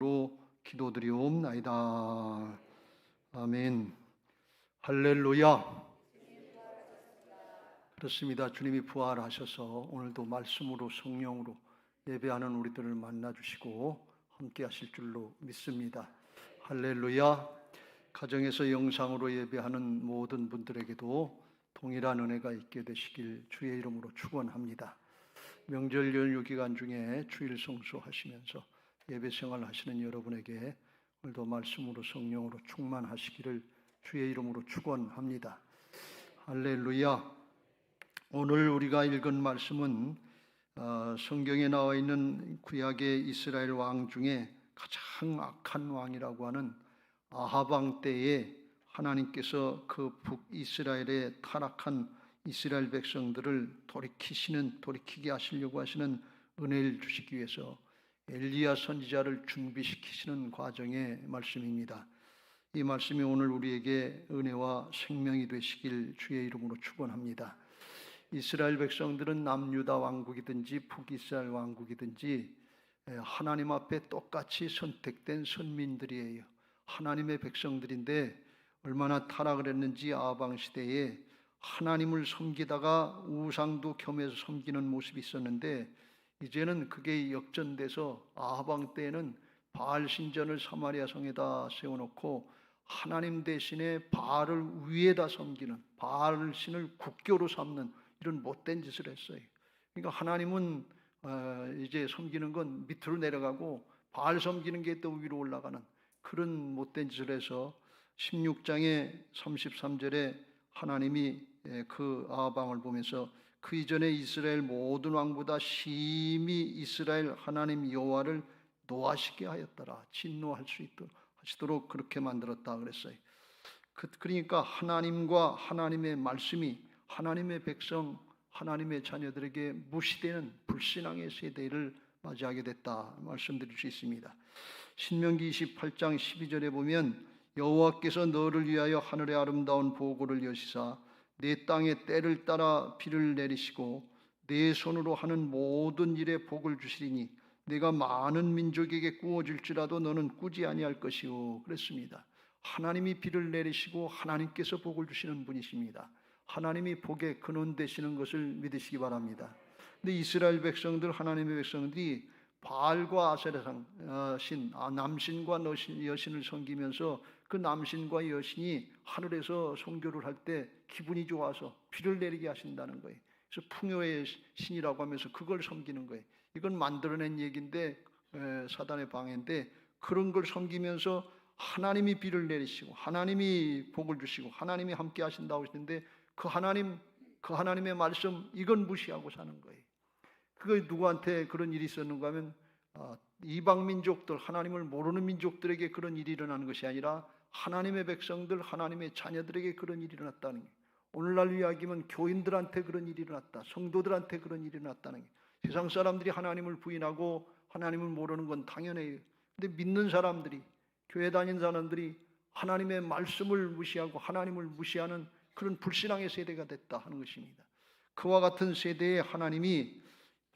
로 기도드리옵나이다. 아멘. 할렐루야. 그렇습니다. 주님이 부활하셔서 오늘도 말씀으로 성령으로 예배하는 우리들을 만나주시고 함께 하실 줄로 믿습니다. 할렐루야. 가정에서 영상으로 예배하는 모든 분들에게도 동일한 은혜가 있게 되시길 주의 이름으로 축원합니다. 명절 연휴 기간 중에 주일 성수하시면서 예배 생활 하시는 여러분에게 오늘도 말씀으로 성령으로 충만하시기를 주의 이름으로 축원합니다. 할렐루야. 오늘 우리가 읽은 말씀은 성경에 나와 있는 구약의 이스라엘 왕 중에 가장 악한 왕이라고 하는 아합 왕 때에 하나님께서 그 북이스라엘에 타락한 이스라엘 백성들을 돌이키게 하시려고 하시는 은혜를 주시기 위해서 엘리야 선지자를 준비시키시는 과정의 말씀입니다. 이 말씀이 오늘 우리에게 은혜와 생명이 되시길 주의 이름으로 축원합니다. 이스라엘 백성들은 남유다 왕국이든지 북이스라엘 왕국이든지 하나님 앞에 똑같이 선택된 선민들이에요. 하나님의 백성들인데 얼마나 타락을 했는지 아합 왕 시대에 하나님을 섬기다가 우상도 겸해서 섬기는 모습이 있었는데 이제는 그게 역전돼서 아합 왕 때에는 바알 신전을 사마리아 성에다 세워놓고 하나님 대신에 바알을 위에다 섬기는, 바알 신을 국교로 삼는 이런 못된 짓을 했어요. 그러니까 하나님은 이제 섬기는 건 밑으로 내려가고 바알 섬기는 게 또 위로 올라가는 그런 못된 짓을 해서 16장의 33절에 하나님이 그 아합 왕을 보면서 그 이전에 이스라엘 모든 왕보다 심히 이스라엘 하나님 여호와를 노하시게 하였더라. 진노할 수 하시도록 그렇게 만들었다 그랬어요. 그러니까 하나님과 하나님의 말씀이 하나님의 백성, 하나님의 자녀들에게 무시되는 불신앙의 세대를 맞이하게 됐다 말씀드릴 수 있습니다. 신명기 28장 12절에 보면 여호와께서 너를 위하여 하늘의 아름다운 보고를 여시사 내 땅에 때를 따라 비를 내리시고 내 손으로 하는 모든 일에 복을 주시리니 내가 많은 민족에게 꾸어질지라도 너는 꾸지 아니할 것이요 그랬습니다. 하나님이 비를 내리시고 하나님께서 복을 주시는 분이십니다. 하나님이 복의 근원 되시는 것을 믿으시기 바랍니다. 근데 이스라엘 백성들, 하나님의 백성들이 바알과 아세라상 신, 남신과 여신을 섬기면서 그 남신과 여신이 하늘에서 선교를 할 때 기분이 좋아서 비를 내리게 하신다는 거예요. 그래서 풍요의 신이라고 하면서 그걸 섬기는 거예요. 이건 만들어낸 얘기인데 사단의 방해인데 그런 걸 섬기면서 하나님이 비를 내리시고 하나님이 복을 주시고 하나님이 함께 하신다고 하시는데 그 하나님의 말씀 이건 무시하고 사는 거예요. 그게 누구한테 그런 일이 있었는가 하면 이방 민족들, 하나님을 모르는 민족들에게 그런 일이 일어나는 것이 아니라 하나님의 백성들, 하나님의 자녀들에게 그런 일이 일어났다는 거예요. 오늘날 이야기면 교인들한테 그런 일이 일어났다. 성도들한테 그런 일이 일어났다는 거예요. 세상 사람들이 하나님을 부인하고 하나님을 모르는 건 당연해요. 근데 믿는 사람들이, 교회 다니는 사람들이 하나님의 말씀을 무시하고 하나님을 무시하는 그런 불신앙의 세대가 됐다 하는 것입니다. 그와 같은 세대에 하나님이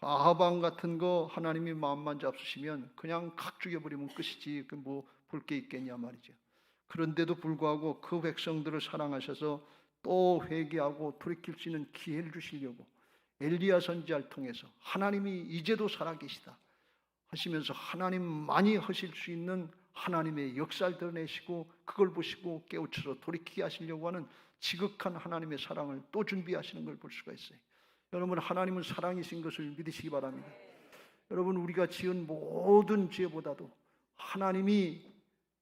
아합 왕 같은 거 하나님이 마음만 잡수시면 그냥 각 죽여버리면 끝이지 그 뭐 볼 게 있겠냐 말이죠. 그런데도 불구하고 그 백성들을 사랑하셔서 또 회개하고 돌이킬 수 있는 기회를 주시려고 엘리야 선지자를 통해서 하나님이 이제도 살아계시다 하시면서 하나님만이 하실 수 있는 하나님의 역사를 드러내시고 그걸 보시고 깨우쳐서 돌이키게 하시려고 하는 지극한 하나님의 사랑을 또 준비하시는 걸 볼 수가 있어요. 여러분 하나님은 사랑이신 것을 믿으시기 바랍니다. 여러분 우리가 지은 모든 죄보다도 하나님이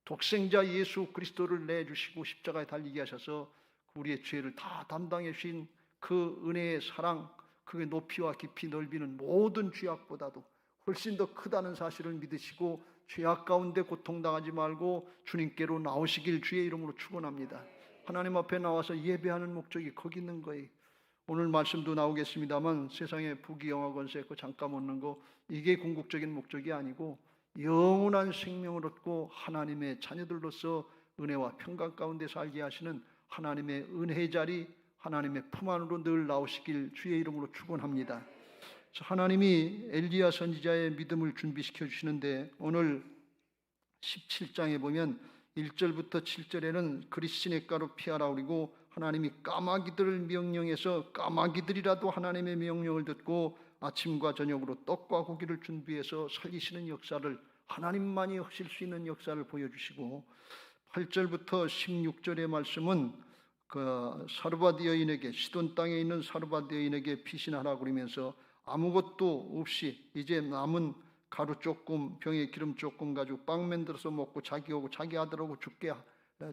독생자 예수 그리스도를 내주시고 십자가에 달리게 하셔서 우리의 죄를 다 담당해 주신 그 은혜의 사랑, 그의 높이와 깊이 넓이는 모든 죄악보다도 훨씬 더 크다는 사실을 믿으시고 죄악 가운데 고통당하지 말고 주님께로 나오시길 주의 이름으로 축원합니다. 하나님 앞에 나와서 예배하는 목적이 거기 있는 거예요. 오늘 말씀도 나오겠습니다만 세상에 부귀영화 권세 있고 잠깐 얻는 거 이게 궁극적인 목적이 아니고 영원한 생명을 얻고 하나님의 자녀들로서 은혜와 평강 가운데 살게 하시는 하나님의 은혜의 자리, 하나님의 품 안으로 늘 나오시길 주의 이름으로 축원합니다. 하나님이 엘리야 선지자의 믿음을 준비시켜 주시는데 오늘 17장에 보면 1절부터 7절에는 그리스인의 가루 피하라 그리고 하나님이 까마귀들을 명령해서 까마귀들이라도 하나님의 명령을 듣고 아침과 저녁으로 떡과 고기를 준비해서 살리시는 역사를 하나님만이 하실 수 있는 역사를 보여주시고 8절부터 16절의 말씀은 그 사르밧 여인에게 시돈 땅에 있는 사르밧 여인에게 피신하라 그러면서 아무것도 없이 이제 남은 가루 조금 병에 기름 조금 가지고 빵 만들어서 먹고 자기하고 자기 아들하고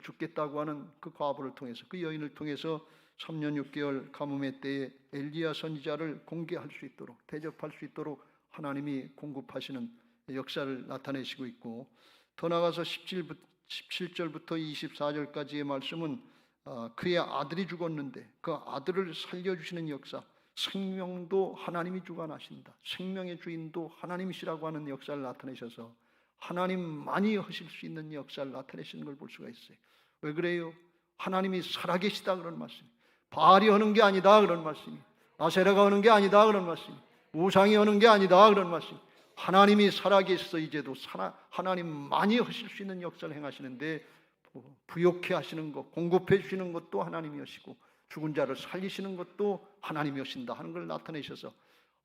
죽겠다고 하는 그 과부를 통해서 그 여인을 통해서 3년 6개월 가뭄의 때에 엘리야 선지자를 공개할 수 있도록 대접할 수 있도록 하나님이 공급하시는 역사를 나타내시고 있고 더 나아가서 17절부터 24절까지의 말씀은 그의 아들이 죽었는데 그 아들을 살려주시는 역사 생명도 하나님이 주관하신다. 생명의 주인도 하나님이시라고 하는 역사를 나타내셔서 하나님만이 하실 수 있는 역사를 나타내시는 걸 볼 수가 있어요. 왜 그래요? 하나님이 살아계시다 그런 말씀. 바알이 하는 게 아니다 그런 말씀이. 아세라가 하는 게 아니다 그런 말씀. 우상이 하는 게 아니다 그런 말씀. 하나님이 살아계셔서 이제도 하나님만이 하실 수 있는 역사를 행하시는데 부욕해 하시는 것, 공급해 주시는 것도 하나님이 하시고 죽은 자를 살리시는 것도 하나님이 하신다 하는 걸 나타내셔서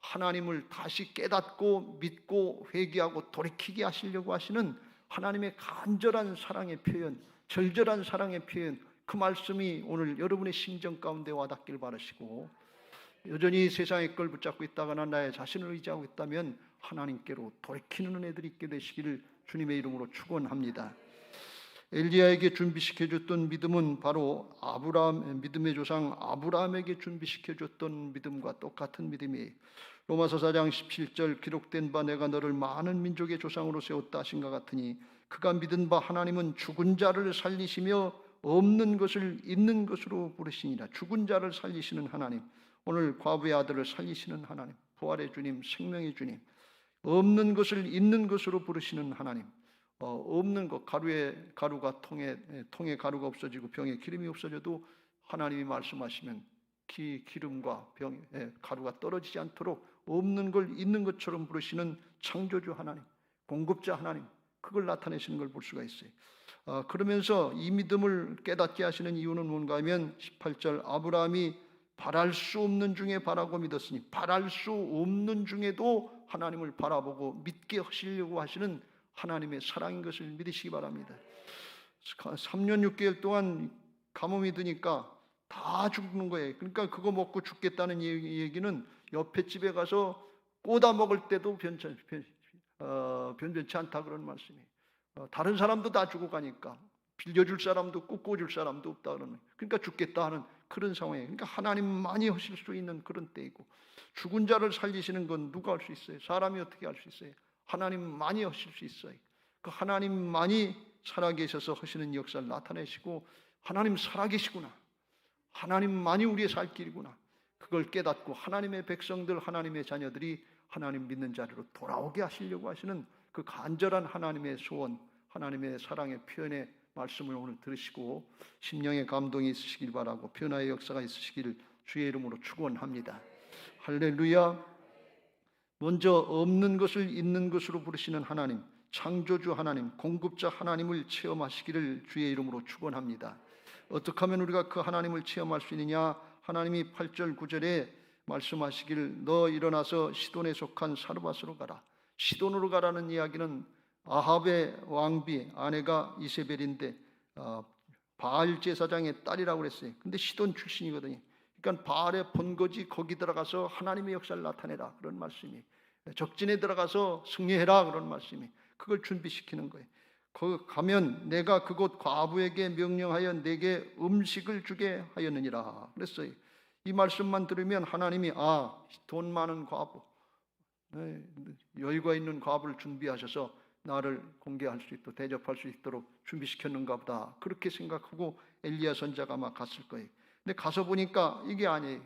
하나님을 다시 깨닫고 믿고 회개하고 돌이키게 하시려고 하시는 하나님의 간절한 사랑의 표현, 절절한 사랑의 표현, 그 말씀이 오늘 여러분의 심정 가운데 와닿길 바라시고 여전히 세상의 걸 붙잡고 있다거나 나의 자신을 의지하고 있다면 하나님께로 돌이키는 은혜들이 있게 되시기를 주님의 이름으로 축원합니다. 엘리야에게 준비시켜줬던 믿음은 바로 믿음의 조상 아브라함에게 준비시켜줬던 믿음과 똑같은 믿음이에요. 로마서 4장 17절 기록된 바 내가 너를 많은 민족의 조상으로 세웠다 하신가 같으니 그가 믿은 바 하나님은 죽은 자를 살리시며 없는 것을 있는 것으로 부르시니라. 죽은 자를 살리시는 하나님, 오늘 과부의 아들을 살리시는 하나님, 부활의 주님, 생명의 주님, 없는 것을 있는 것으로 부르시는 하나님, 없는 것, 가루가 통에 가루가 없어지고 병에 기름이 없어져도 하나님이 말씀하시면 기름과 가루가 떨어지지 않도록 없는 걸 있는 것처럼 부르시는 창조주 하나님, 공급자 하나님, 그걸 나타내시는 걸 볼 수가 있어요. 그러면서 이 믿음을 깨닫게 하시는 이유는 뭔가 하면 18절 아브라함이 바랄 수 없는 중에 바라고 믿었으니 바랄 수 없는 중에도 하나님을 바라보고 믿게 하시려고 하시는 하나님의 사랑인 것을 믿으시기 바랍니다. 3년 6개월 동안 가뭄이 드니까 다 죽는 거예요. 그러니까 그거 먹고 죽겠다는 얘기는 옆에 집에 가서 꼬다 먹을 때도 변변치 않다 그런 말씀이에요. 다른 사람도 다 죽어가니까 빌려줄 사람도 없고 꿔줄 사람도 없다 그러는, 그러니까 죽겠다 하는 그런 상황이에요. 그러니까 하나님만이 하실 수 있는 그런 때이고, 죽은 자를 살리시는 건 누가 할 수 있어요? 사람이 어떻게 할 수 있어요? 하나님만이 하실 수 있어요. 그 하나님만이 살아계셔서 하시는 역사를 나타내시고, 하나님 살아계시구나, 하나님만이 우리의 살 길이구나, 그걸 깨닫고 하나님의 백성들, 하나님의 자녀들이 하나님 믿는 자리로 돌아오게 하시려고 하시는 그 간절한 하나님의 소원, 하나님의 사랑의 표현의 말씀을 오늘 들으시고 심령의 감동이 있으시길 바라고 변화의 역사가 있으시기를 주의 이름으로 축원합니다. 할렐루야. 먼저 없는 것을 있는 것으로 부르시는 하나님, 창조주 하나님, 공급자 하나님을 체험하시기를 주의 이름으로 축원합니다. 어떻게 하면 우리가 그 하나님을 체험할 수 있느냐? 하나님이 8절 9절에 말씀하시기를 너 일어나서 시돈에 속한 사르밧으로 가라. 시돈으로 가라는 이야기는 아합의 왕비 아내가 이세벨인데 바알 제사장의 딸이라고 그랬어요. 근데 시돈 출신이거든요. 그러니까 바알의 본거지 거기 들어가서 하나님의 역사를 나타내라 그런 말씀이, 적진에 들어가서 승리해라 그런 말씀이, 그걸 준비시키는 거예요. 거기 가면 내가 그곳 과부에게 명령하여 내게 음식을 주게 하였느니라 그랬어요. 이 말씀만 들으면 하나님이 돈 많은 과부, 여유가 있는 과부를 준비하셔서 나를 공개할 수 있도록 대접할 수 있도록 준비시켰는가 보다 그렇게 생각하고 엘리야 선지자가 아마 갔을 거예요. 근데 가서 보니까 이게 아니에요.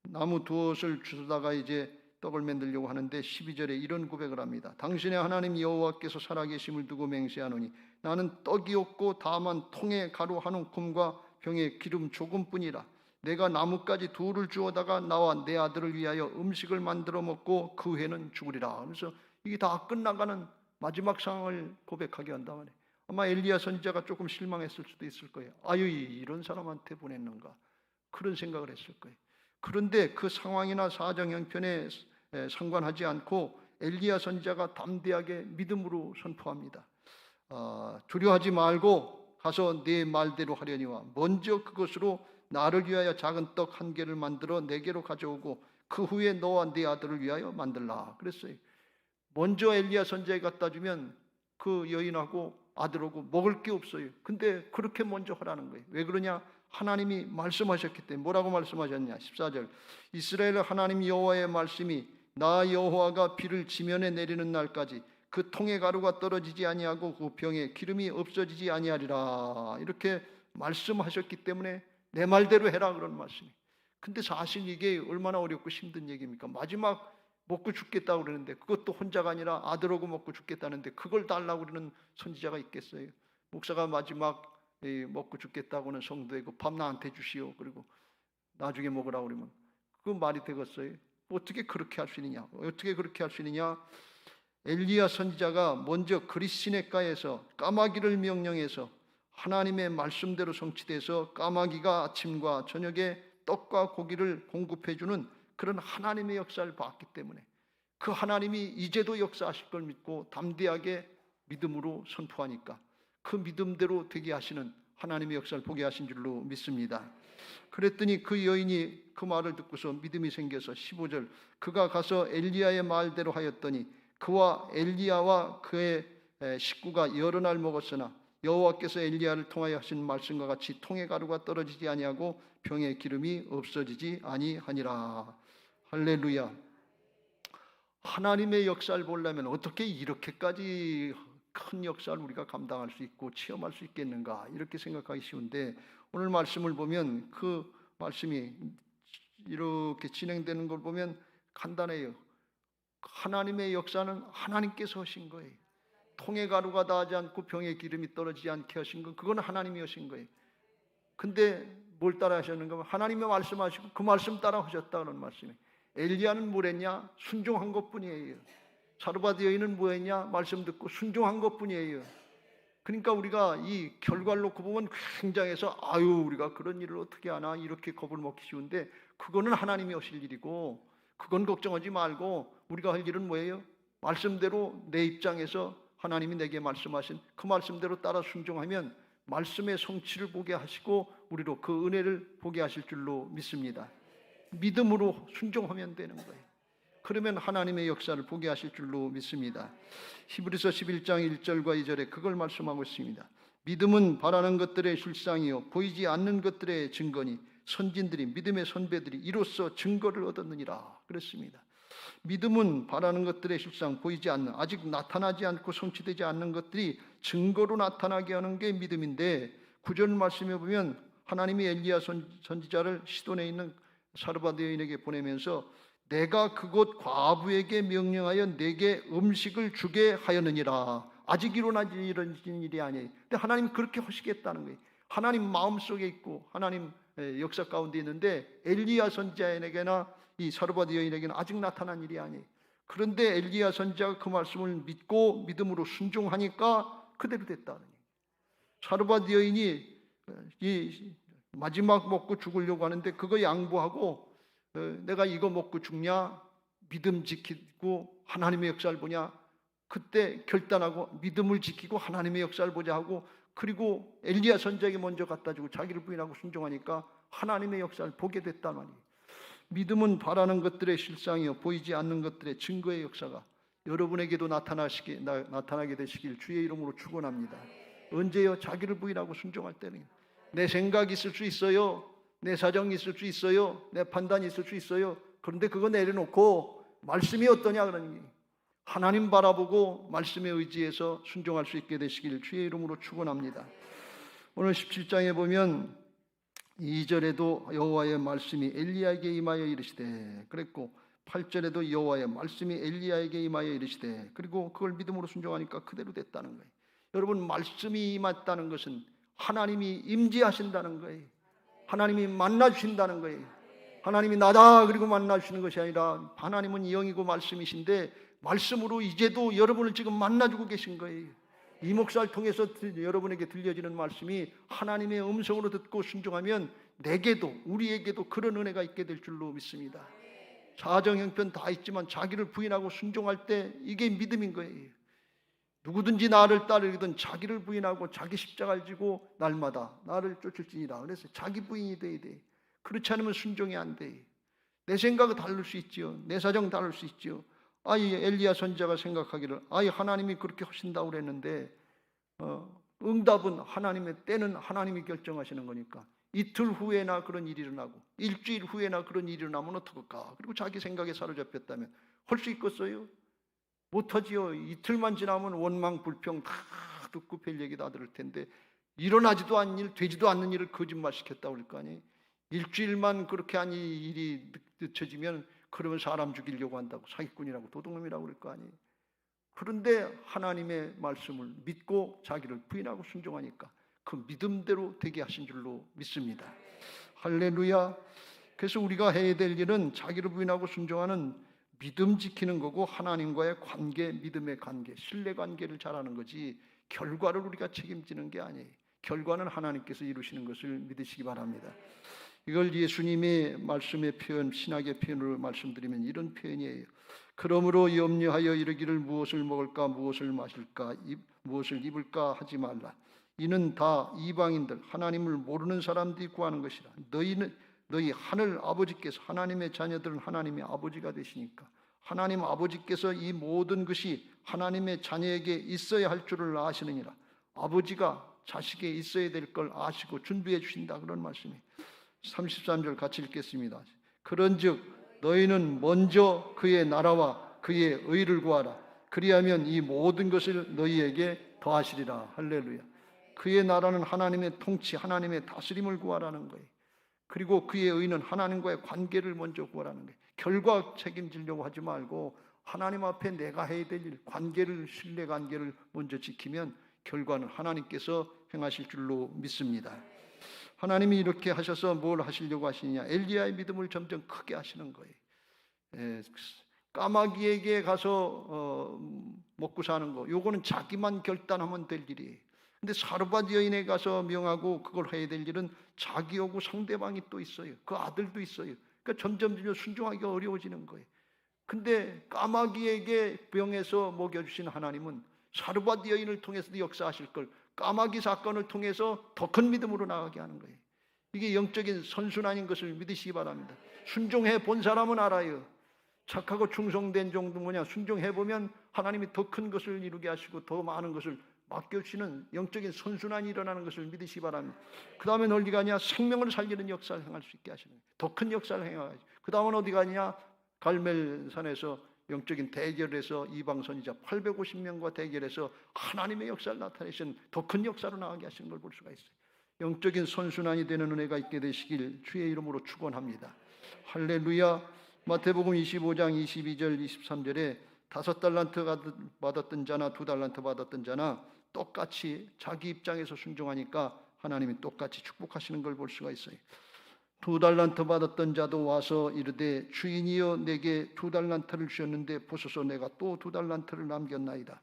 나무 두엇을 주다가 이제 떡을 만들려고 하는데 12절에 이런 고백을 합니다. 당신의 하나님 여호와께서 살아계심을 두고 맹세하노니 나는 떡이 없고 다만 통에 가루 한 움큼과 병에 기름 조금뿐이라. 내가 나뭇가지 둘을 주워다가 나와 내 아들을 위하여 음식을 만들어 먹고 그 후에는 죽으리라. 그래서 이게 다 끝나가는 마지막 상황을 고백하게 한단 말이에요. 아마 엘리야 선지자가 조금 실망했을 수도 있을 거예요. 아유, 이런 사람한테 보냈는가, 그런 생각을 했을 거예요. 그런데 그 상황이나 사정 형편에 상관하지 않고 엘리야 선지자가 담대하게 믿음으로 선포합니다. 두려워하지 말고 가서 네 말대로 하려니와 먼저 그것으로 나를 위하여 작은 떡 1개를 만들어 내게로 가져오고 그 후에 너와 네 아들을 위하여 만들라 그랬어요. 먼저 엘리야 선지자가 갖다 주면 그 여인하고 아들하고 먹을 게 없어요. 근데 그렇게 먼저 하라는 거예요. 왜 그러냐? 하나님이 말씀하셨기 때문에. 뭐라고 말씀하셨냐? 14절 이스라엘 하나님 여호와의 말씀이 나 여호와가 비를 지면에 내리는 날까지 그 통에 가루가 떨어지지 아니하고 그 병에 기름이 없어지지 아니하리라 이렇게 말씀하셨기 때문에 내 말대로 해라 그런 말씀이. 근데 사실 이게 얼마나 어렵고 힘든 얘기입니까? 마지막 먹고 죽겠다고 그러는데 그것도 혼자가 아니라 아들하고 먹고 죽겠다는데 그걸 달라고 그러는 선지자가 있겠어요? 목사가 마지막 먹고 죽겠다고는 성도에게 밥 나한테 주시오 그리고 나중에 먹으라고 그러면 그 말이 되겠어요? 어떻게 그렇게 할 수 있느냐? 어떻게 그렇게 할 수 있느냐? 엘리야 선지자가 먼저 그릿시냇가에서 까마귀를 명령해서 하나님의 말씀대로 성취돼서 까마귀가 아침과 저녁에 떡과 고기를 공급해주는 그런 하나님의 역사를 봤기 때문에 그 하나님이 이제도 역사하실 걸 믿고 담대하게 믿음으로 선포하니까 그 믿음대로 되게 하시는 하나님의 역사를 보게 하신 줄로 믿습니다. 그랬더니 그 여인이 그 말을 듣고서 믿음이 생겨서 15절 그가 가서 엘리야의 말대로 하였더니 그와 엘리야와 그의 식구가 여러 날 먹었으나 여호와께서 엘리야를 통하여 하신 말씀과 같이 통에 가루가 떨어지지 아니하고 병에 기름이 없어지지 아니하니라. 할렐루야. 하나님의 역사를 보려면 어떻게 이렇게까지 큰 역사를 우리가 감당할 수 있고 체험할 수 있겠는가 이렇게 생각하기 쉬운데 오늘 말씀을 보면 그 말씀이 이렇게 진행되는 걸 보면 간단해요. 하나님의 역사는 하나님께서 하신 거예요. 통에 가루가 닿지 않고 병에 기름이 떨어지지 않게 하신 건 그건 하나님이 하신 거예요. 근데 뭘 따라 하셨는가 하면 하나님의 말씀하시고 그 말씀 따라 하셨다 그런 말씀이에요. 엘리야는 뭘 했냐? 순종한 것뿐이에요. 사르밧 여인은 뭐 했냐? 말씀 듣고 순종한 것뿐이에요. 그러니까 우리가 이 결과를 놓고 보면 굉장해서 아유 우리가 그런 일을 어떻게 하나 이렇게 겁을 먹기 쉬운데 그거는 하나님이 하실 일이고 그건 걱정하지 말고 우리가 할 일은 뭐예요? 말씀대로 내 입장에서 하나님이 내게 말씀하신 그 말씀대로 따라 순종하면 말씀의 성취를 보게 하시고 우리로 그 은혜를 보게 하실 줄로 믿습니다. 믿음으로 순종하면 되는 거예요. 그러면 하나님의 역사를 보게 하실 줄로 믿습니다. 히브리서 11장 1절과 2절에 그걸 말씀하고 있습니다. 믿음은 바라는 것들의 실상이요 보이지 않는 것들의 증거니 선진들이 믿음의 선배들이 이로써 증거를 얻었느니라 그랬습니다. 믿음은 바라는 것들의 실상 보이지 않는 아직 나타나지 않고 성취되지 않는 것들이 증거로 나타나게 하는 게 믿음인데 9절 말씀에 보면 하나님이 엘리야 선지자를 시돈에 있는 사르밧 여인에게 보내면서 내가 그곳 과부에게 명령하여 내게 음식을 주게 하였느니라. 아직 일어나지 이런 일이 아니에요. 근데 하나님 그렇게 하시겠다는 거예요. 하나님 마음속에 있고 하나님 역사 가운데 있는데 엘리야 선지자에게나 이 사르밧 여인에게는 아직 나타난 일이 아니에요. 그런데 엘리야 선지자가 그 말씀을 믿고 믿음으로 순종하니까 그대로 됐다는 거예요. 사르밧 여인이 이 마지막 먹고 죽으려고 하는데 그거 양보하고 내가 이거 먹고 죽냐? 믿음 지키고 하나님의 역사를 보냐? 그때 결단하고 믿음을 지키고 하나님의 역사를 보자 하고 그리고 엘리야 선지자에게 먼저 갖다 주고 자기를 부인하고 순종하니까 하나님의 역사를 보게 됐단 말이에요. 믿음은 바라는 것들의 실상이요 보이지 않는 것들의 증거의 역사가 여러분에게도 나타나게 되시길 주의 이름으로 축원합니다. 언제요? 자기를 부인하고 순종할 때는. 내 생각이 있을 수 있어요. 내 사정이 있을 수 있어요. 내 판단이 있을 수 있어요. 그런데 그거 내려놓고 말씀이 어떠냐 그러는 게 하나님 바라보고 말씀에 의지해서 순종할 수 있게 되시길 주의 이름으로 축원합니다. 오늘 17장에 보면 2절에도 여호와의 말씀이 엘리야에게 임하여 이르시되 그랬고 8절에도 여호와의 말씀이 엘리야에게 임하여 이르시되 그리고 그걸 믿음으로 순종하니까 그대로 됐다는 거예요. 여러분 말씀이 임했다는 것은 하나님이 임재하신다는 거예요. 하나님이 만나주신다는 거예요. 하나님이 나다 그리고 만나주시는 것이 아니라 하나님은 영이고 말씀이신데 말씀으로 이제도 여러분을 지금 만나주고 계신 거예요. 이 목사를 통해서 여러분에게 들려지는 말씀이 하나님의 음성으로 듣고 순종하면 내게도 우리에게도 그런 은혜가 있게 될 줄로 믿습니다. 사정 형편 다 있지만 자기를 부인하고 순종할 때 이게 믿음인 거예요. 누구든지 나를 따르거든 자기를 부인하고 자기 십자가를 지고 날마다 나를 쫓을지니라. 그래서 자기 부인이 돼야 돼. 그렇지 않으면 순종이 안 돼. 내 생각은 다를 수 있지요. 내 사정 다를 수 있지요. 엘리야 선지자가 생각하기를 하나님이 그렇게 하신다고 그랬는데 응답은 하나님의 때는 하나님이 결정하시는 거니까 이틀 후에나 그런 일이 일어나고 일주일 후에나 그런 일이 일어나면 어떡할까? 그리고 자기 생각에 사로잡혔다면 할 수 있겠어요? 못하지요. 이틀만 지나면 원망 불평 다 듣고 별 얘기 다 들을 텐데 일어나지도 않는 일, 되지도 않는 일을 거짓말 시켰다고 그럴 거 아니에요. 일주일만 그렇게 한 일이 늦춰지면 그러면 사람 죽이려고 한다고 사기꾼이라고 도둑놈이라고 그럴 거 아니에요. 그런데 하나님의 말씀을 믿고 자기를 부인하고 순종하니까 그 믿음대로 되게 하신 줄로 믿습니다. 할렐루야. 그래서 우리가 해야 될 일은 자기를 부인하고 순종하는 믿음 지키는 거고 하나님과의 관계, 믿음의 관계, 신뢰 관계를 잘하는 거지 결과를 우리가 책임지는 게 아니에요. 결과는 하나님께서 이루시는 것을 믿으시기 바랍니다. 이걸 예수님의 말씀의 표현, 신학의 표현으로 말씀드리면 이런 표현이에요. 그러므로 염려하여 이르기를 무엇을 먹을까, 무엇을 마실까, 무엇을 입을까 하지 말라. 이는 다 이방인들, 하나님을 모르는 사람들이 구하는 것이라. 너희 하늘 아버지께서, 하나님의 자녀들은 하나님의 아버지가 되시니까 하나님 아버지께서 이 모든 것이 하나님의 자녀에게 있어야 할 줄을 아시느니라. 아버지가 자식에 있어야 될 걸 아시고 준비해 주신다, 그런 말씀이에요. 33절 같이 읽겠습니다. 그런즉 너희는 먼저 그의 나라와 그의 의를 구하라. 그리하면 이 모든 것을 너희에게 더하시리라. 할렐루야. 그의 나라는 하나님의 통치, 하나님의 다스림을 구하라는 거예요. 그리고 그의 의는 하나님과의 관계를 먼저 구하라는 거예요. 결과 책임지려고 하지 말고 하나님 앞에 내가 해야 될 일, 관계를, 신뢰 관계를 먼저 지키면 결과는 하나님께서 행하실 줄로 믿습니다. 하나님이 이렇게 하셔서 뭘 하시려고 하시느냐? 엘리야의 믿음을 점점 크게 하시는 거예요. 까마귀에게 가서 먹고 사는 거, 요거는 자기만 결단하면 될 일이에요. 근데 사르밧 여인에 가서 명하고 그걸 해야 될 일은 자기하고 상대방이 또 있어요. 그 아들도 있어요. 그러니까 점점 순종하기가 어려워지는 거예요. 근데 까마귀에게 병에서 먹여주신 하나님은 사르밧 여인을 통해서도 역사하실 걸 까마귀 사건을 통해서 더 큰 믿음으로 나가게 하는 거예요. 이게 영적인 선순환인 것을 믿으시기 바랍니다. 순종해 본 사람은 알아요. 착하고 충성된 정도 뭐냐, 순종해 보면 하나님이 더 큰 것을 이루게 하시고 더 많은 것을 맡겨주시는 영적인 선순환이 일어나는 것을 믿으시기 바랍니다. 그 다음엔 어디 가냐? 생명을 살리는 역사를 행할 수 있게 하시는 거예요. 더 큰 역사를 행하죠. 그 다음은 어디 가냐? 갈멜산에서 영적인 대결에서 이방 선지자 850명과 대결해서 하나님의 역사를 나타내신 더 큰 역사로 나가게 하시는 걸 볼 수가 있어요. 영적인 선순환이 되는 은혜가 있게 되시길 주의 이름으로 축원합니다. 할렐루야. 마태복음 25장 22절 23절에 5달란트 받았던 자나 2달란트 받았던 자나 똑같이 자기 입장에서 순종하니까 하나님이 똑같이 축복하시는 걸 볼 수가 있어요. 2달란트 받았던 자도 와서 이르되 주인이여 내게 2달란트를 주셨는데 보소서 내가 또 2달란트를 남겼나이다.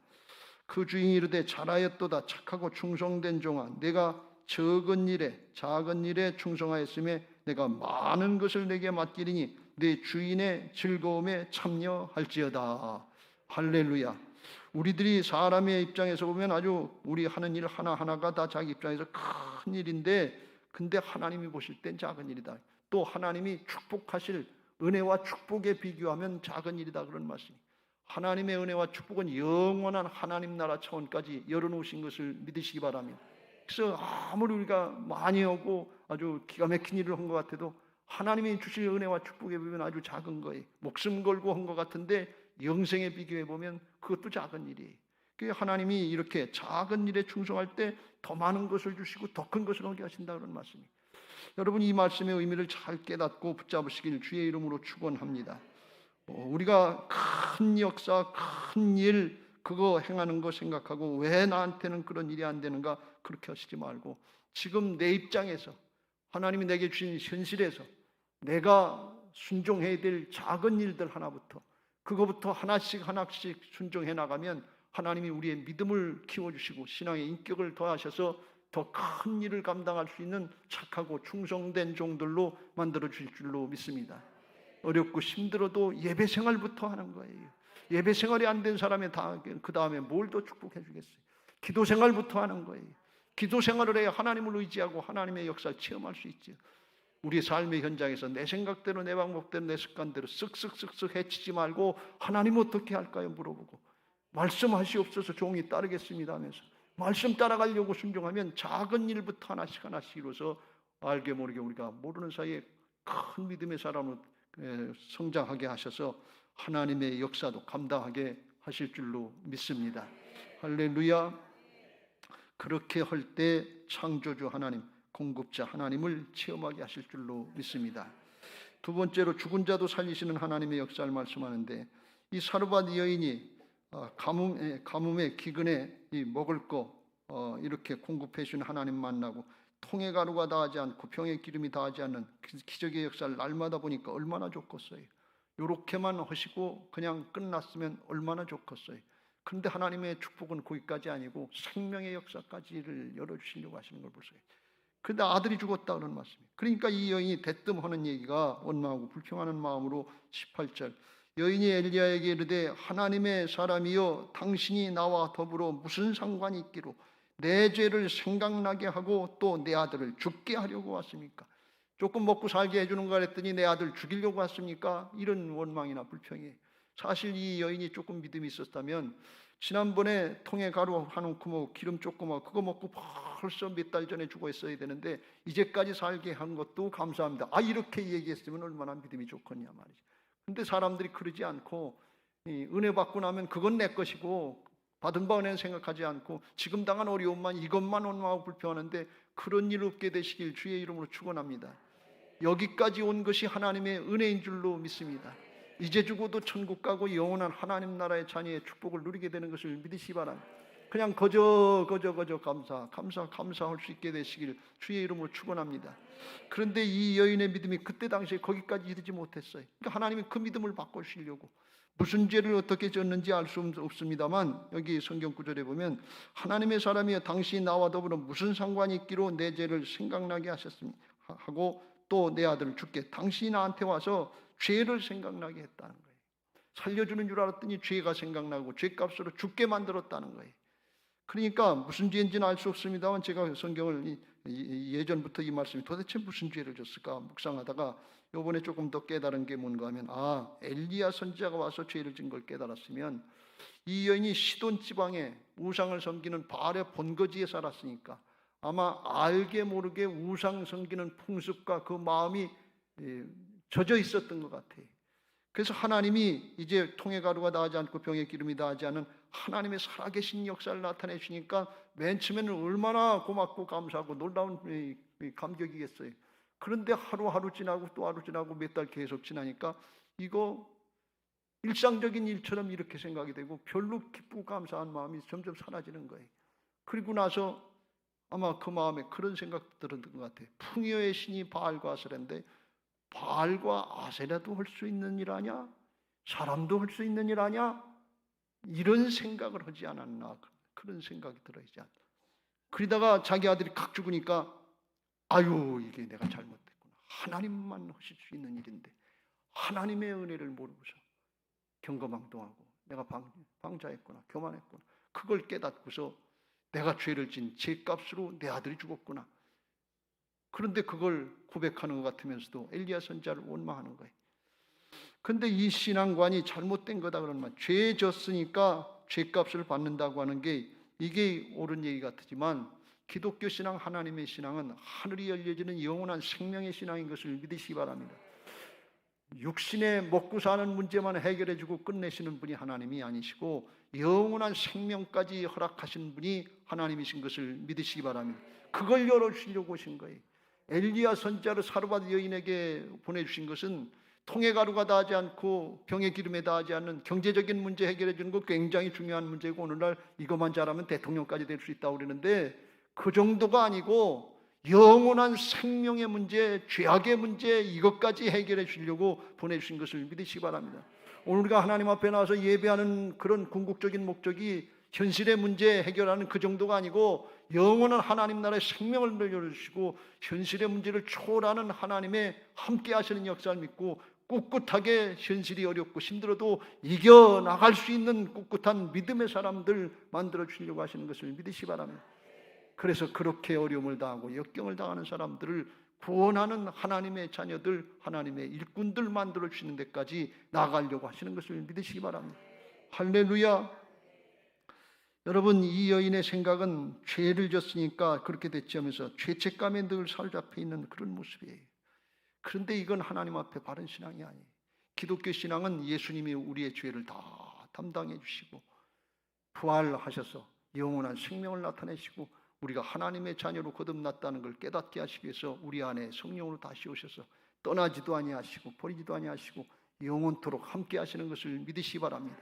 그 주인이 이르되 잘하였도다 착하고 충성된 종아 내가 작은 일에 충성하였음에 내가 많은 것을 내게 맡기리니 내 주인의 즐거움에 참여할지어다. 할렐루야. 우리들이 사람의 입장에서 보면 아주 우리 하는 일 하나하나가 다 자기 입장에서 큰 일인데 근데 하나님이 보실 땐 작은 일이다. 또 하나님이 축복하실 은혜와 축복에 비교하면 작은 일이다, 그런 말씀이. 하나님의 은혜와 축복은 영원한 하나님 나라 차원까지 열어놓으신 것을 믿으시기 바랍니다. 그래서 아무리 우리가 많이 하고 아주 기가 막힌 일을 한 것 같아도 하나님이 주실 은혜와 축복에 비하면 아주 작은 거예요. 목숨 걸고 한 것 같은데 영생에 비교해 보면 그것도 작은 일이에요. 하나님이 이렇게 작은 일에 충성할 때 더 많은 것을 주시고 더 큰 것을 얻게 하신다, 그런 말씀이에요. 여러분 이 말씀의 의미를 잘 깨닫고 붙잡으시길 주의 이름으로 축원합니다. 우리가 큰 역사, 큰 일 그거 행하는 거 생각하고 왜 나한테는 그런 일이 안 되는가 그렇게 하시지 말고 지금 내 입장에서 하나님이 내게 주신 현실에서 내가 순종해야 될 작은 일들 하나부터 그거부터 하나씩 순종해 나가면 하나님이 우리의 믿음을 키워주시고 신앙의 인격을 더하셔서 더 큰 일을 감당할 수 있는 착하고 충성된 종들로 만들어 주실 줄로 믿습니다. 어렵고 힘들어도 예배 생활부터 하는 거예요. 예배 생활이 안 된 사람의 그 다음에 뭘 더 축복해 주겠어요? 기도 생활부터 하는 거예요. 기도 생활을 해야 하나님을 의지하고 하나님의 역사를 체험할 수 있죠. 우리 삶의 현장에서 내 생각대로 내 방법대로 내 습관대로 쓱쓱쓱쓱 해치지 말고 하나님 어떻게 할까요? 물어보고 말씀하시옵소서 종이 따르겠습니다 하면서 말씀 따라가려고 순종하면 작은 일부터 하나씩 이루어서 알게 모르게 우리가 모르는 사이에 큰 믿음의 사람으로 성장하게 하셔서 하나님의 역사도 감당하게 하실 줄로 믿습니다. 할렐루야. 그렇게 할 때 창조주 하나님, 공급자 하나님을 체험하게 하실 줄로 믿습니다. 두 번째로 죽은 자도 살리시는 하나님의 역사를 말씀하는데 이 사르밧 여인이 가뭄에 기근에 먹을 거 이렇게 공급해 주신 하나님 만나고 통의 가루가 다하지 않고 병의 기름이 다하지 않는 기적의 역사를 날마다 보니까 얼마나 좋겠어요. 요렇게만 하시고 그냥 끝났으면 얼마나 좋겠어요. 그런데 하나님의 축복은 거기까지 아니고 생명의 역사까지를 열어주시려고 하시는 걸 보세요. 그런데 아들이 죽었다 그런 말씀이에요. 그러니까 이 여인이 대뜸 하는 얘기가 원망하고 불평하는 마음으로 18절 여인이 엘리야에게 이르되 하나님의 사람이여 당신이 나와 더불어 무슨 상관이 있기로 내 죄를 생각나게 하고 또 내 아들을 죽게 하려고 왔습니까? 조금 먹고 살게 해주는 거 했더니 내 아들 죽이려고 왔습니까? 이런 원망이나 불평이에요. 사실 이 여인이 조금 믿음이 있었다면 지난번에 통에 가루 한움큼 하고 기름 조금 하고 그거 먹고 벌써 몇 달 전에 죽어 있어야 되는데 이제까지 살게 한 것도 감사합니다. 이렇게 얘기했으면 얼마나 믿음이 좋겠냐 말이죠. 근데 사람들이 그러지 않고 은혜 받고 나면 그건 내 것이고 받은 바 은혜는 생각하지 않고 지금 당한 어려움만 이것만 원망하고 불평하는데 그런 일 없게 되시길 주의 이름으로 축원합니다. 여기까지 온 것이 하나님의 은혜인 줄로 믿습니다. 이제 죽어도 천국 가고 영원한 하나님 나라의 자녀의 축복을 누리게 되는 것을 믿으시기 바랍니다. 그냥 거저 감사할 수 있게 되시길 주의 이름으로 축원합니다. 그런데 이 여인의 믿음이 그때 당시에 거기까지 이르지 못했어요. 그러니까 하나님이 그 믿음을 바꿔주시려고 무슨 죄를 어떻게 졌는지 알 수 없습니다만 여기 성경 구절에 보면 하나님의 사람이여 당신이 나와 더불어 무슨 상관이 있기로 내 죄를 생각나게 하셨습니다 하고 또 내 아들을 죽게 당신이 나한테 와서 죄를 생각나게 했다는 거예요. 살려주는 줄 알았더니 죄가 생각나고 죄값으로 죽게 만들었다는 거예요. 그러니까 무슨 죄인지는 알 수 없습니다만 제가 성경을 예전부터 이 말씀이 도대체 무슨 죄를 졌을까 묵상하다가 요번에 조금 더 깨달은 게 뭔가 하면 엘리야 선지자가 와서 죄를 진 걸 깨달았으면 이 여인이 시돈 지방에 우상을 섬기는 바알의 본거지에 살았으니까 아마 알게 모르게 우상 섬기는 풍습과 그 마음이 젖어 있었던 것 같아요. 그래서 하나님이 이제 통의 가루가 다하지 않고 병의 기름이 다하지 않은 하나님의 살아계신 역사를 나타내 주니까 맨 처음에는 얼마나 고맙고 감사하고 놀라운 감격이겠어요. 그런데 하루 지나고 또 하루 지나고 몇 달 계속 지나니까 이거 일상적인 일처럼 이렇게 생각이 되고 별로 기쁘고 감사한 마음이 점점 사라지는 거예요. 그리고 나서 아마 그 마음에 그런 생각 들은 것 같아요. 풍요의 신이 바알과 아세라인데 바알과 아세라도 할 수 있는 일 아냐? 사람도 할 수 있는 일 아냐? 이런 생각을 하지 않았나? 그런 생각이 들어야지 않나. 그러다가 자기 아들이 각 죽으니까 이게 내가 잘못됐구나. 하나님만 하실 수 있는 일인데 하나님의 은혜를 모르고서 경거망동하고 내가 방자했구나, 교만했구나. 그걸 깨닫고서 내가 죄를 진 죄값으로 내 아들이 죽었구나. 그런데 그걸 고백하는 것 같으면서도 엘리야 선지자를 원망하는 거예요. 그런데 이 신앙관이 잘못된 거다 그러는 말. 죄 졌으니까 죄값을 받는다고 하는 게 이게 옳은 얘기 같지만 기독교 신앙, 하나님의 신앙은 하늘이 열려지는 영원한 생명의 신앙인 것을 믿으시기 바랍니다. 육신의 먹고 사는 문제만 해결해주고 끝내시는 분이 하나님이 아니시고 영원한 생명까지 허락하신 분이 하나님이신 것을 믿으시기 바랍니다. 그걸 열어주시려고 오신 거예요. 엘리야 선지자를 사르밧 여인에게 보내주신 것은 통의 가루가 다하지 않고 병의 기름에 다하지 않는 경제적인 문제 해결해 주는 거 굉장히 중요한 문제고 오늘날 이것만 잘하면 대통령까지 될 수 있다고 그러는데 그 정도가 아니고 영원한 생명의 문제, 죄악의 문제 이것까지 해결해 주려고 보내주신 것을 믿으시기 바랍니다. 오늘 우리가 하나님 앞에 나와서 예배하는 그런 궁극적인 목적이 현실의 문제 해결하는 그 정도가 아니고 영원한 하나님 나라의 생명을 늘려주시고 현실의 문제를 초월하는 하나님의 함께 하시는 역사를 믿고 꿋꿋하게 현실이 어렵고 힘들어도 이겨나갈 수 있는 꿋꿋한 믿음의 사람들 만들어 주시려고 하시는 것을 믿으시기 바랍니다. 그래서 그렇게 어려움을 당하고 역경을 당하는 사람들을 구원하는 하나님의 자녀들, 하나님의 일꾼들 만들어 주시는 데까지 나아가려고 하시는 것을 믿으시기 바랍니다. 할렐루야. 여러분, 이 여인의 생각은 죄를 졌으니까 그렇게 됐지 하면서 죄책감에 늘 사로잡혀 있는 그런 모습이에요. 그런데 이건 하나님 앞에 바른 신앙이 아니에요. 기독교 신앙은 예수님이 우리의 죄를 다 담당해 주시고 부활하셔서 영원한 생명을 나타내시고 우리가 하나님의 자녀로 거듭났다는 걸 깨닫게 하시기 위해서 우리 안에 성령으로 다시 오셔서 떠나지도 아니하시고 버리지도 아니하시고 영원토록 함께 하시는 것을 믿으시기 바랍니다.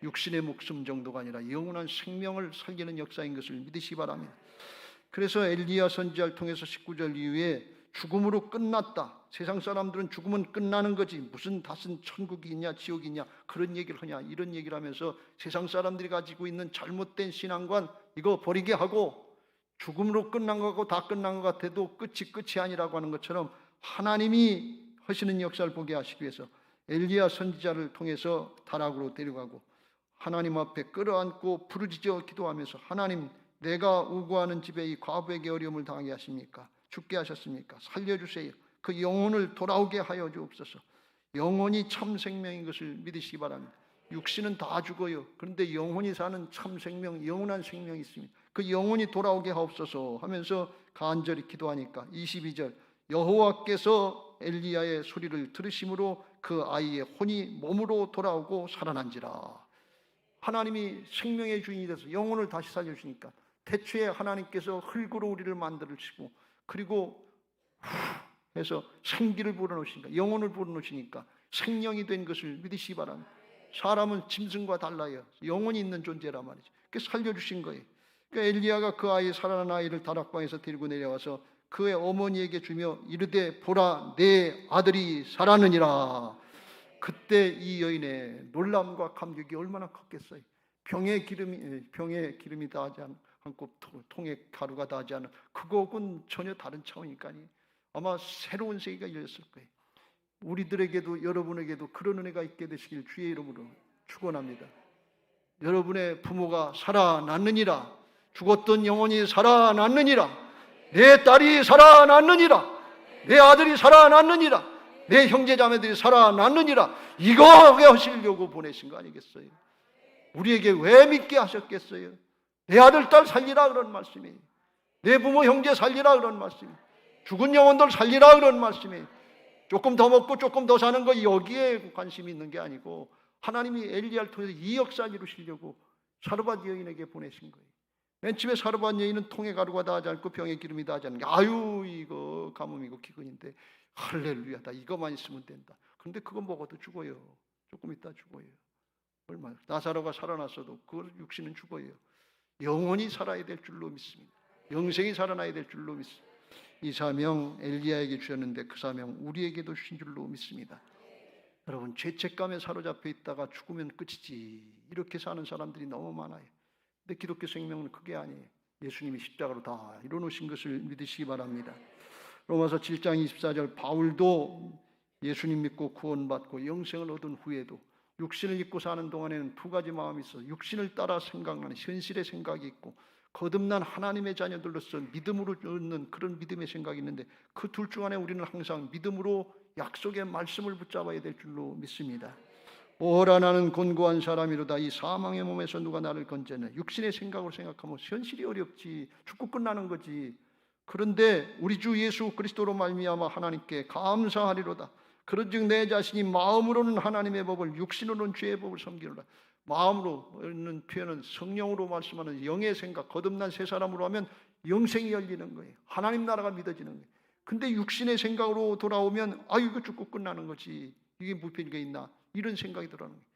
육신의 목숨 정도가 아니라 영원한 생명을 살리는 역사인 것을 믿으시기 바랍니다. 그래서 엘리야 선지자를 통해서 19절 이후에 죽음으로 끝났다. 세상 사람들은 죽으면 끝나는 거지 무슨 다른 천국이 있냐 지옥이 있냐 그런 얘기를 하냐 이런 얘기를 하면서 세상 사람들이 가지고 있는 잘못된 신앙관 이거 버리게 하고 죽음으로 끝난 거고 다 끝난 것 같아도 끝이 아니라고 하는 것처럼 하나님이 하시는 역사를 보게 하시기 위해서 엘리야 선지자를 통해서 타락으로 데려가고 하나님 앞에 끌어안고 부르짖어 기도하면서 하나님 내가 우고하는 집에 이 과부에게 어려움을 당하게 하십니까? 죽게 하셨습니까? 살려주세요. 그 영혼을 돌아오게 하여 주옵소서. 영혼이 참 생명인 것을 믿으시기 바랍니다. 육신은 다 죽어요. 그런데 영혼이 사는 참 생명, 영원한 생명이 있습니다. 그 영혼이 돌아오게 하옵소서 하면서 간절히 기도하니까 22절 여호와께서 엘리야의 소리를 들으심으로 그 아이의 혼이 몸으로 돌아오고 살아난지라. 하나님이 생명의 주인이 돼서 영혼을 다시 살려주시니까 태초에 하나님께서 흙으로 우리를 만들으시고 그리고 해서 생기를 불어넣으시니까 영혼을 불어넣으시니까 생명이 된 것을 믿으시기 바랍니다. 사람은 짐승과 달라요. 영혼이 있는 존재란 말이죠. 그래서 살려주신 거예요. 그러니까 엘리야가 그 아이 살아난 아이를 다락방에서 데리고 내려와서 그의 어머니에게 주며 이르되 보라 내 아들이 살았느니라. 그때 이 여인의 놀람과 감격이 얼마나 컸겠어요. 병에 기름이 닿지 않고 통에 가루가 닿지 않은 그것은 전혀 다른 차원이니까 아마 새로운 세계가 열렸을 거예요. 우리들에게도 여러분에게도 그런 은혜가 있게 되시길 주의 이름으로 축원합니다. 여러분의 부모가 살아났느니라. 죽었던 영혼이 살아났느니라. 내 딸이 살아났느니라. 내 아들이 살아났느니라. 내 형제자매들이 살아났느니라. 이거 하시려고 보내신 거 아니겠어요? 우리에게 왜 믿게 하셨겠어요? 내 아들 딸 살리라 그런 말씀이에요. 내 부모 형제 살리라 그런 말씀이에요. 죽은 영혼들 살리라 그런 말씀이에요. 조금 더 먹고 조금 더 사는 거 여기에 관심이 있는 게 아니고 하나님이 엘리야를 통해서 이 역사를 이루시려고 사르밧 여인에게 보내신 거예요. 맨 처음에 사르밧 여인은 통에 가루가 닿지 않고 병에 기름이 닿지 않는 게 아유 이거 가뭄이고 기근인데 할렐루야 나 이거만 있으면 된다. 그런데 그거 먹어도 죽어요. 조금 있다 죽어요. 얼마 나사로가 살아났어도 그 육신은 죽어요. 영원히 살아야 될 줄로 믿습니다. 영생이 살아나야 될 줄로 믿습니다. 이 사명 엘리야에게 주셨는데 그 사명 우리에게도 주신 줄로 믿습니다. 여러분 죄책감에 사로잡혀 있다가 죽으면 끝이지 이렇게 사는 사람들이 너무 많아요. 근데 기독교 생명은 그게 아니에요. 예수님이 십자가로 다 이뤄놓으신 것을 믿으시기 바랍니다. 로마서 7장 24절 바울도 예수님 믿고 구원받고 영생을 얻은 후에도 육신을 입고 사는 동안에는 두 가지 마음이 있어 육신을 따라 생각나는 현실의 생각이 있고 거듭난 하나님의 자녀들로서 믿음으로 얻는 그런 믿음의 생각이 있는데 그 둘 중 안에 우리는 항상 믿음으로 약속의 말씀을 붙잡아야 될 줄로 믿습니다. 오라 나는 곤고한 사람이로다 이 사망의 몸에서 누가 나를 건져내. 육신의 생각으로 생각하면 현실이 어렵지 죽고 끝나는 거지. 그런데 우리 주 예수 그리스도로 말미암아 하나님께 감사하리로다. 그런즉 내 자신이 마음으로는 하나님의 법을 육신으로는 죄의 법을 섬기노라. 마음으로는 표현은 성령으로 말씀하는 영의 생각, 거듭난 새 사람으로 하면 영생이 열리는 거예요. 하나님 나라가 믿어지는 거예요. 근데 육신의 생각으로 돌아오면 이거 죽고 끝나는 거지. 이게 무편이가 있나? 이런 생각이 들어오는 거예요.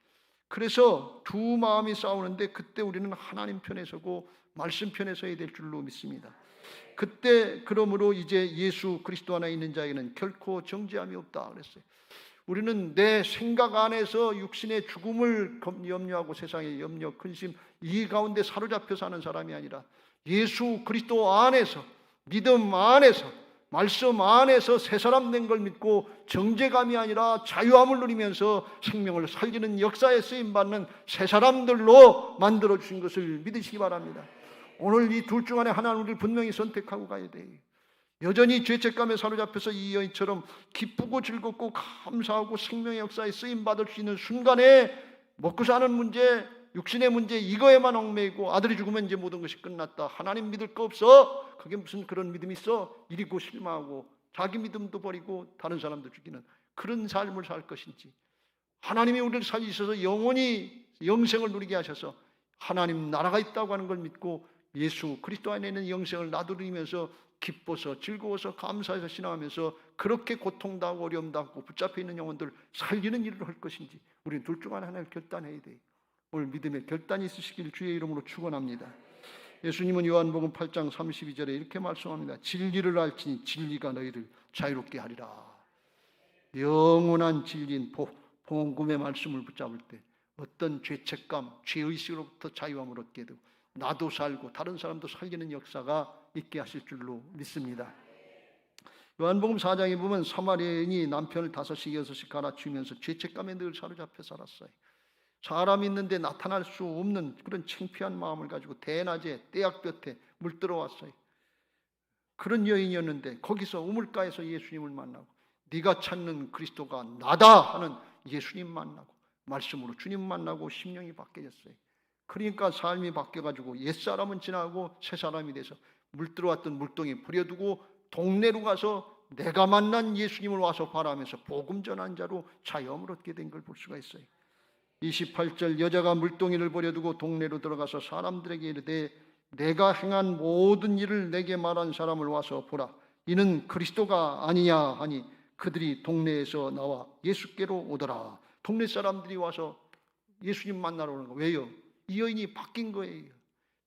그래서 두 마음이 싸우는데 그때 우리는 하나님 편에 서고 말씀 편에 서야 될 줄로 믿습니다. 그때 그러므로 이제 예수 그리스도 안에 있는 자에게는 결코 정죄함이 없다 그랬어요. 우리는 내 생각 안에서 육신의 죽음을 염려하고 세상의 염려, 근심 이 가운데 사로잡혀 사는 사람이 아니라 예수 그리스도 안에서, 믿음 안에서, 말씀 안에서 새 사람 된 걸 믿고 정죄감이 아니라 자유함을 누리면서 생명을 살리는 역사에 쓰임받는 새 사람들로 만들어주신 것을 믿으시기 바랍니다. 오늘 이 둘 중 안에 하나는 우리를 분명히 선택하고 가야 돼요. 여전히 죄책감에 사로잡혀서 이 여인처럼 기쁘고 즐겁고 감사하고 생명의 역사에 쓰임받을 수 있는 순간에 먹고 사는 문제, 육신의 문제 이거에만 얽매이고 아들이 죽으면 이제 모든 것이 끝났다. 하나님 믿을 거 없어. 그게 무슨 그런 믿음이 있어? 이리고 실망하고 자기 믿음도 버리고 다른 사람도 죽이는 그런 삶을 살 것인지, 하나님이 우리를 살리셔서 영원히 영생을 누리게 하셔서 하나님 나라가 있다고 하는 걸 믿고 예수 그리스도 안에 있는 영생을 나누면서 기뻐서 즐거워서 감사해서 신앙하면서 그렇게 고통당하고 어려움당하고 붙잡혀 있는 영혼들을 살리는 일을 할 것인지 우리는 둘 중 하나를 결단해야 돼요. 오늘 믿음의 결단이 있으시길 주의 이름으로 축원합니다. 예수님은 요한복음 8장 32절에 이렇게 말씀합니다. 진리를 알지니 진리가 너희를 자유롭게 하리라. 영원한 진리인 복음의 말씀을 붙잡을 때 어떤 죄책감, 죄의식으로부터 자유함을 얻게 되고 나도 살고 다른 사람도 살리는 역사가 있게 하실 줄로 믿습니다. 요한복음 4장에 보면 사마리아인이 남편을 5씩 6씩 갈아치우면서 죄책감에 늘 사로잡혀 살았어요. 사람 있는데 나타날 수 없는 그런 창피한 마음을 가지고 대낮에 떼약볕에 물들어왔어요. 그런 여인이었는데 거기서 우물가에서 예수님을 만나고 네가 찾는 그리스도가 나다 하는 예수님 만나고 말씀으로 주님 만나고 심령이 바뀌어졌어요. 그러니까 삶이 바뀌어가지고 옛사람은 지나고 새사람이 돼서 물들어왔던 물동이 버려두고 동네로 가서 내가 만난 예수님을 와서 바라면서 복음 전한 자로 자유함을 얻게 된 걸 볼 수가 있어요. 28절 여자가 물동이를 버려두고 동네로 들어가서 사람들에게 이르되 내가 행한 모든 일을 내게 말한 사람을 와서 보라. 이는 그리스도가 아니냐 하니 그들이 동네에서 나와 예수께로 오더라. 동네 사람들이 와서 예수님 만나러 오는 거예요. 왜요? 이 여인이 바뀐 거예요.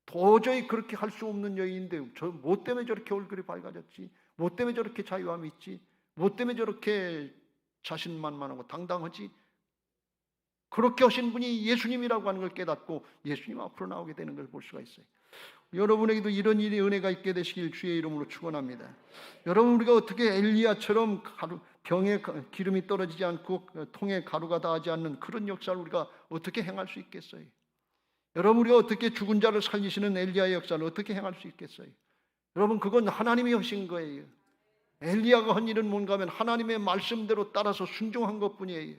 도저히 그렇게 할 수 없는 여인인데 뭐 때문에 저렇게 얼굴이 밝아졌지? 뭐 때문에 저렇게 자유함이 있지? 뭐 때문에 저렇게 자신만만하고 당당하지? 그렇게 하신 분이 예수님이라고 하는 걸 깨닫고 예수님 앞으로 나오게 되는 걸 볼 수가 있어요. 여러분에게도 이런 일이 은혜가 있게 되시길 주의 이름으로 축원합니다. 여러분, 우리가 어떻게 엘리야처럼 병에 기름이 떨어지지 않고 통에 가루가 닿지 않는 그런 역사를 우리가 어떻게 행할 수 있겠어요? 여러분, 우리가 어떻게 죽은 자를 살리시는 엘리야의 역사를 어떻게 행할 수 있겠어요? 여러분, 그건 하나님이 하신 거예요. 엘리야가 한 일은 뭔가 하면 하나님의 말씀대로 따라서 순종한 것뿐이에요.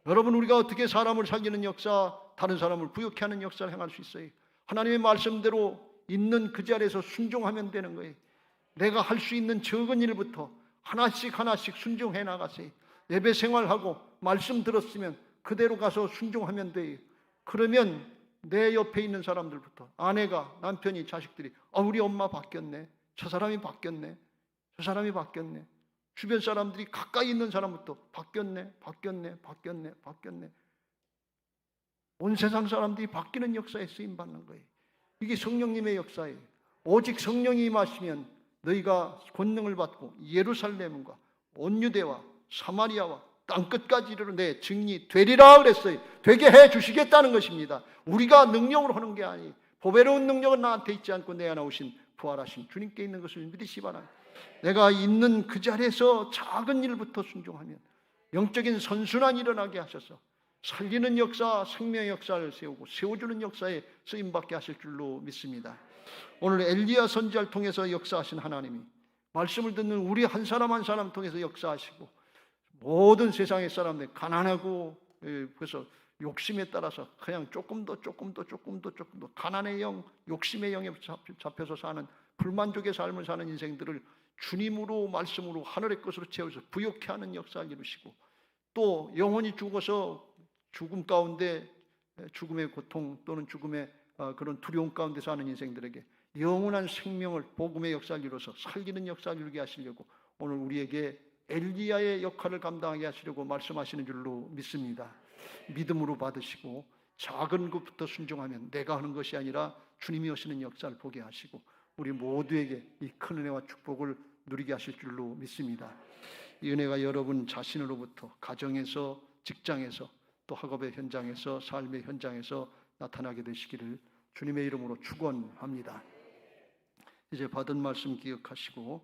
여러분, 우리가 어떻게 사람을 살리는 역사, 다른 사람을 부욕해 하는 역사를 행할 수 있어요? 하나님의 말씀대로 있는 그 자리에서 순종하면 되는 거예요. 내가 할 수 있는 적은 일부터 하나씩 하나씩 순종해 나가세요. 예배 생활하고 말씀 들었으면 그대로 가서 순종하면 돼요. 그러면 내 옆에 있는 사람들부터 아내가, 남편이, 자식들이 우리 엄마 바뀌었네. 저 사람이 바뀌었네. 저 사람이 바뀌었네. 주변 사람들이 가까이 있는 사람부터 바뀌었네. 온 세상 사람들이 바뀌는 역사에 쓰임받는 거예요. 이게 성령님의 역사예요. 오직 성령이 임하시면 너희가 권능을 받고 예루살렘과 온 유대와 사마리아와 땅끝까지 이르러 내 증인이 되리라 그랬어요. 되게 해 주시겠다는 것입니다. 우리가 능력으로 하는 게 아니에요. 보배로운 능력은 나한테 있지 않고 내 안에 오신 부활하신 주님께 있는 것을 믿으시기 바랍니다. 내가 있는 그 자리에서 작은 일부터 순종하면 영적인 선순환이 일어나게 하셔서 살리는 역사, 생명의 역사를 세우고 세워주는 역사에 쓰임받게 하실 줄로 믿습니다. 오늘 엘리야 선지자를 통해서 역사하신 하나님이 말씀을 듣는 우리 한 사람 한 사람 통해서 역사하시고 모든 세상의 사람들 가난하고 그래서 욕심에 따라서 그냥 조금 더 가난의 영, 욕심의 영에 잡혀서 사는 불만족의 삶을 사는 인생들을 주님으로 말씀으로 하늘의 것으로 채워서 부욕해 하는 역사를 이루시고 또 영혼이 죽어서 죽음 가운데 죽음의 고통 또는 죽음의 그런 두려움 가운데 사는 인생들에게 영원한 생명을 복음의 역사를 이루어서 살리는 역사를 이루게 하시려고 오늘 우리에게 엘리야의 역할을 감당하게 하시려고 말씀하시는 줄로 믿습니다. 믿음으로 받으시고 작은 것부터 순종하면 내가 하는 것이 아니라 주님이 하시는 역사를 보게 하시고 우리 모두에게 이 큰 은혜와 축복을 누리게 하실 줄로 믿습니다. 이 은혜가 여러분 자신으로부터 가정에서, 직장에서, 또 학업의 현장에서, 삶의 현장에서 나타나게 되시기를 주님의 이름으로 축원합니다. 이제 받은 말씀 기억하시고